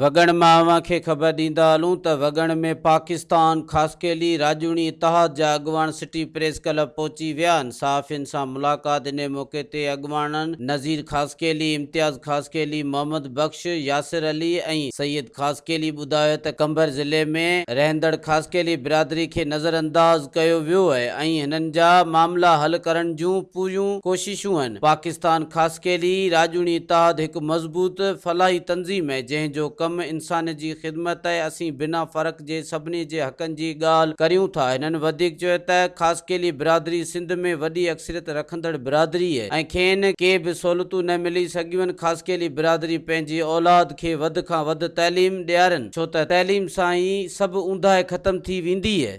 वगण मां अव्हांखे ख़बर ॾींदा हलूं त वगण में पाकिस्तान ख़ासकेली राजूनी इतिहाद जा अॻवान सिटी प्रेस क्लब पहुची विया आहिनि। सहाफ़ियुनि सां मुलाक़ात इन मौक़े ते अॻवाननि नज़ीर ख़ासकेली, इम्तियाज़ ख़ासकेली, मोहम्मद बख्श, यासिर अली ऐं सैयद ख़ासकेली ॿुधायो त कंबर ज़िले में रहंदड़ ख़ासकेली बिरादरी खे नज़रअंदाज़ कयो वियो आहे ऐं हिननि जा मामला हल करण जूं पूरियूं कोशिशूं आहिनि। पाकिस्तान ख़ासकेली राजूनी इतिहाद हिकु मज़बूत फलाही तंज़ीम आहे जंहिंजो कम इंसान जी ख़िदमत आहे। असीं बिना फ़र्क़ जे सभिनी जे हक़नि जी ॻाल्हि करियूं था। हिननि वधीक चयो त ख़ासकेली बिरादरी सिंध में वॾी अक्सरियत रखंदड़ बिरादरी आहे ऐं खेनि के बि सहूलियतूं न मिली सघियूं आहिनि। ख़ासकेली बिरादरी पंहिंजी औलाद खे वधि खां वधि तइलीम ॾियारनि, छो त तइलीम सां ई सभु ऊंदाहि ख़तम थी वेंदी आहे।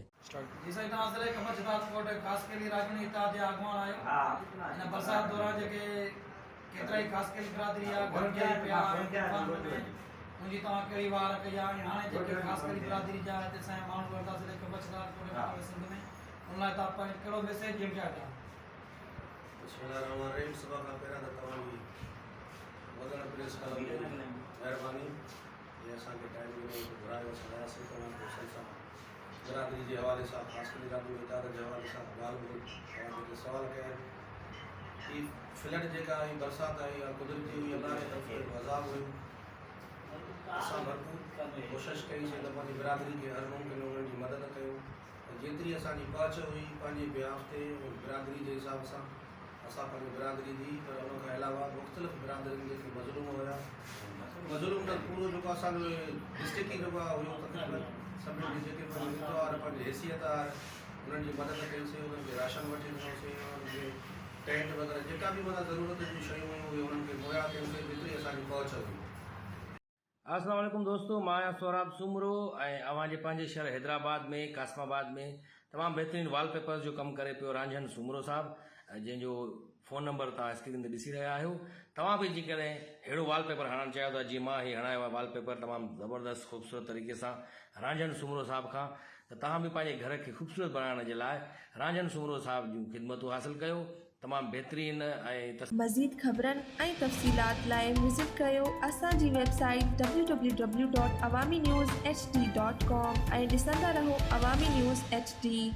मुझे तव्हां कहिड़ी वार कई आहे हाणे जेके ख़ासि करे बिरादरी जा हिते असांजा माण्हू रहंदा ज़िले कबछदार कोटे सिंध में उन लाइ तव्हां पंहिंजो कहिड़ो मैसेज ॾियणु चाहियो था? बिस्मिल्लाहिर्रहमानिर्रहीम। सभु खां पहिरियां त तव्हांजी वगण प्रेस क्लब जी महिरबानी, ये असांखे टाइम ॾिनो घुरायो सदासीं तव्हां दोस्तनि सां बिरादरी जे हवाले सां ख़ासि करे राजूनी इतिहाद जे हवाले सां ॻाल्हि ॿोल तव्हां जेके सुवाल कया आहिनि। फ्लड जेका आई बरसाति आई या कुदरती हुई, अलाह जे तरफ़ अज़ाब हुई, असां भरपूर कोशिशि कईसीं त पंहिंजी बिरादरी खे हर मुमकिन उन्हनि जी मदद कयूं। जेतिरी असांजी पहुच हुई पंहिंजे बिहाफ ते बिरादरी जे हिसाब सां असां पंहिंजी बिरादरी दी, पर उन खां अलावा मुख़्तलिफ़ बिरादरियुनि जेके मज़लूम हुया, मज़लूम त पूरो जेको असांजो डिस्ट्रिक्ट ई जेको हुयो तक़रीबन सभिनी जेके पंहिंजे वार पंहिंजी हैसियत वार उन्हनि जी मदद कईसीं, उन्हनि खे राशन वठी ॾिनोसीं, उन्हनि खे टेंट वग़ैरह जेका बि मतिलबु ज़रूरत जूं शयूं हुयूं उहे उन्हनि खे मुहैया कयोसीं जेतिरी असांजी पहुच हुई। अस्सलाम वालेकुम दोस्तों, मां आहियां सोहराब सुमरो ऐं अवांजे पंहिंजे शहर हैदराबाद में कासमाबाद में तमामु बहितरीनु वॉलपेपर्स जो कमु करे पियो रांझन सुमरो साहब, जंहिंजो फ़ोन नंबर तव्हां स्क्रीन ते ॾिसी रहिया आहियो। तव्हां बि जेकॾहिं अहिड़ो वॉलपेपर हणणु चाहियो था जीअं मां ही हणायो आहे वॉलपेपर तमामु ज़बरदस्त ख़ूबसूरत तरीक़े सां रांझन सुमरो साहब खां, त तव्हां बि पंहिंजे घर खे ख़ूबसूरत बणाइण जे लाइ रांझन सुमरो साहब जूं ख़िदमतूं हासिलु कयो। तमामु बहितरीन ऐं मज़ीद ख़बरनि ऐं तफ़सीलात लाइ विज़िट कयो असांजी वेबसाइट www.awamiNewsHD.com ऐं ॾिसंदा रहो अवामी न्यूज़ HD।